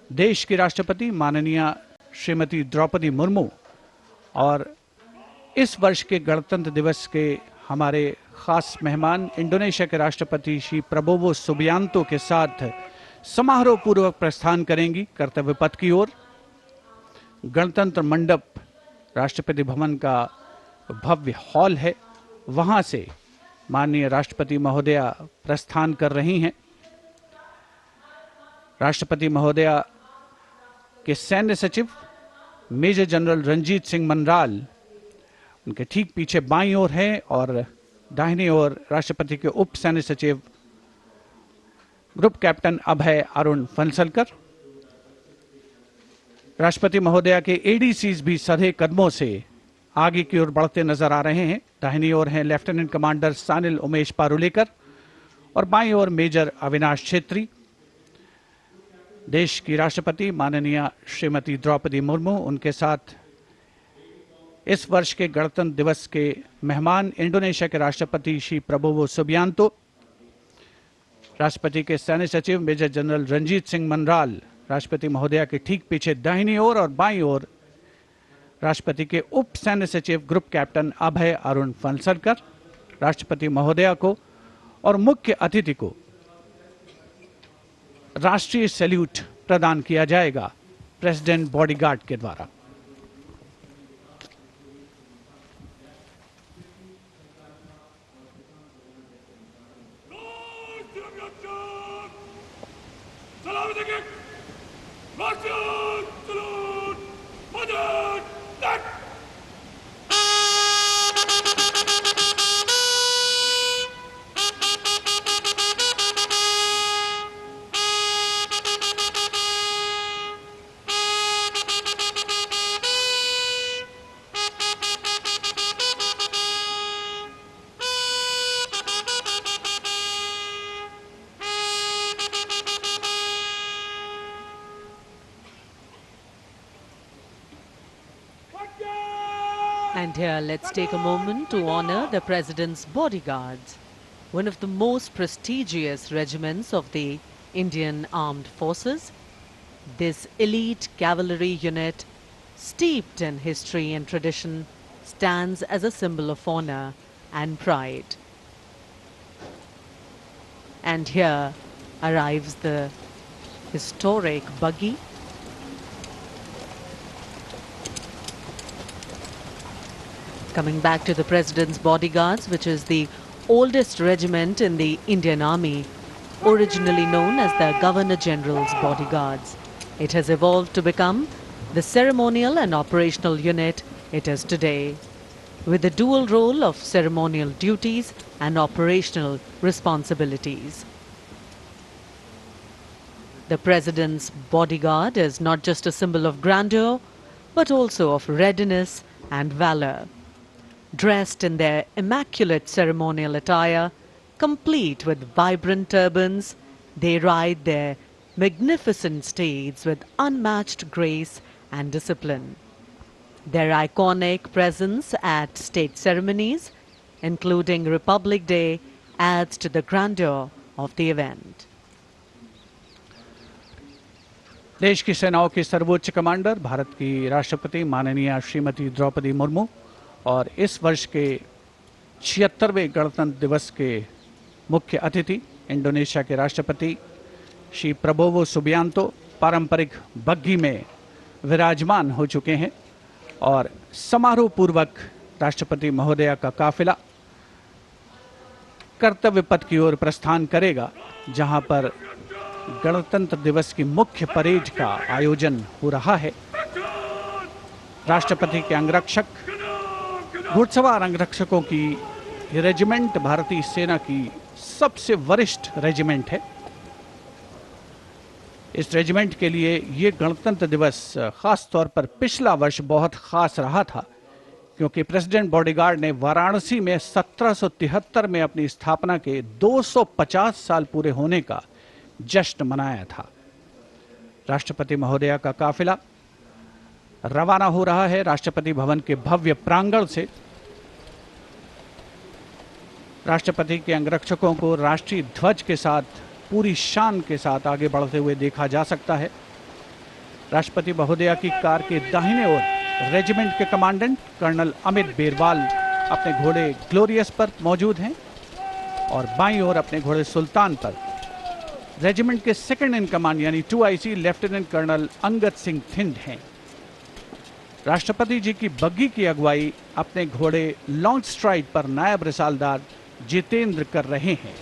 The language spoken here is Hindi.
देश की राष्ट्रपति माननीय श्रीमती द्रौपदी मुर्मू और इस वर्ष के गणतंत्र दिवस के हमारे खास मेहमान इंडोनेशिया के राष्ट्रपति श्री प्रबोवो सुबियांतो के साथ समारोह पूर्वक प्रस्थान करेंगी कर्तव्य पथ की ओर। गणतंत्र मंडप राष्ट्रपति भवन का भव्य हॉल है, वहां से माननीय राष्ट्रपति महोदया प्रस्थान कर रही हैं। राष्ट्रपति महोदया के सैन्य सचिव मेजर जनरल रणजीत सिंह मनराल उनके ठीक पीछे बाईं ओर हैं और दाहिनी ओर राष्ट्रपति के उप सैन्य सचिव ग्रुप कैप्टन अभय अरुण फनसलकर। राष्ट्रपति महोदया के एडीसीज भी सधे कदमों से आगे की ओर बढ़ते नजर आ रहे हैं। दाहिनी ओर हैं लेफ्टिनेंट कमांडर सानिल उमेश पारुलेकर और बाईं ओर मेजर अविनाश छेत्री। देश की राष्ट्रपति माननीय श्रीमती द्रौपदी मुर्मू, उनके साथ इस वर्ष के गणतंत्र दिवस के मेहमान इंडोनेशिया के राष्ट्रपति श्री प्रबोवो सुबियांतो, राष्ट्रपति के सैन्य सचिव मेजर जनरल रणजीत सिंह मनराल, राष्ट्रपति महोदया के ठीक पीछे दाहिनी ओर और बाईं ओर राष्ट्रपति के उप सैन्य सचिव ग्रुप कैप्टन अभय अरुण फनसलकर। राष्ट्रपति महोदया को और मुख्य अतिथि को राष्ट्रीय सैल्यूट प्रदान किया जाएगा प्रेसिडेंट बॉडीगार्ड के द्वारा। And here, let's take a moment to honor the President's bodyguards, one of the most prestigious regiments of the Indian Armed Forces. This elite cavalry unit, steeped in history and tradition, stands as a symbol of honor and pride. And here arrives the historic buggy. Coming back to the President's bodyguards, which is the oldest regiment in the Indian Army, originally known as the Governor General's bodyguards. It has evolved to become the ceremonial and operational unit it is today, with the dual role of ceremonial duties and operational responsibilities. The President's bodyguard is not just a symbol of grandeur, but also of readiness and valor. Dressed in their immaculate ceremonial attire, complete with vibrant turbans, they ride their magnificent steeds with unmatched grace and discipline. Their iconic presence at state ceremonies, including Republic Day, adds to the grandeur of the event. देश की सेनाओं की सर्वोच्च कमांडर भारत की राष्ट्रपति माननीय श्रीमती द्रौपदी मुर्मू और इस वर्ष के 76वें गणतंत्र दिवस के मुख्य अतिथि इंडोनेशिया के राष्ट्रपति श्री प्रबोवो सुबियांतो पारंपरिक बग्घी में विराजमान हो चुके हैं और समारोह पूर्वक राष्ट्रपति महोदया का काफिला कर्तव्य पथ की ओर प्रस्थान करेगा, जहां पर गणतंत्र दिवस की मुख्य परेड का आयोजन हो रहा है। राष्ट्रपति के अंगरक्षक, घुड़सवार अंगरक्षकों की ये रेजिमेंट भारतीय सेना की सबसे वरिष्ठ रेजिमेंट है। इस रेजिमेंट के लिए ये गणतंत्र दिवस खास तौर पर पिछला वर्ष बहुत खास रहा था, क्योंकि प्रेसिडेंट बॉडीगार्ड ने वाराणसी में 1773 में अपनी स्थापना के 250 साल पूरे होने का जश्न मनाया था। राष्ट्रपति महोदया का काफिला रवाना हो रहा है राष्ट्रपति भवन के भव्य प्रांगण से। राष्ट्रपति के अंगरक्षकों को राष्ट्रीय ध्वज के साथ पूरी शान के साथ आगे बढ़ते हुए देखा जा सकता है। राष्ट्रपति महोदया की कार के दाहिने ओर रेजिमेंट के कमांडेंट कर्नल अमित बेरवाल अपने घोड़े ग्लोरियस पर मौजूद हैं और बाईं ओर अपने घोड़े सुल्तान पर रेजिमेंट के सेकंड इन कमांड यानी 2IC lieutenant colonel Angad Singh Thind हैं। राष्ट्रपति जी की बग्गी की अगुवाई अपने घोड़े लॉन्ग स्ट्राइड पर नायब रिसालदार जितेंद्र कर रहे हैं।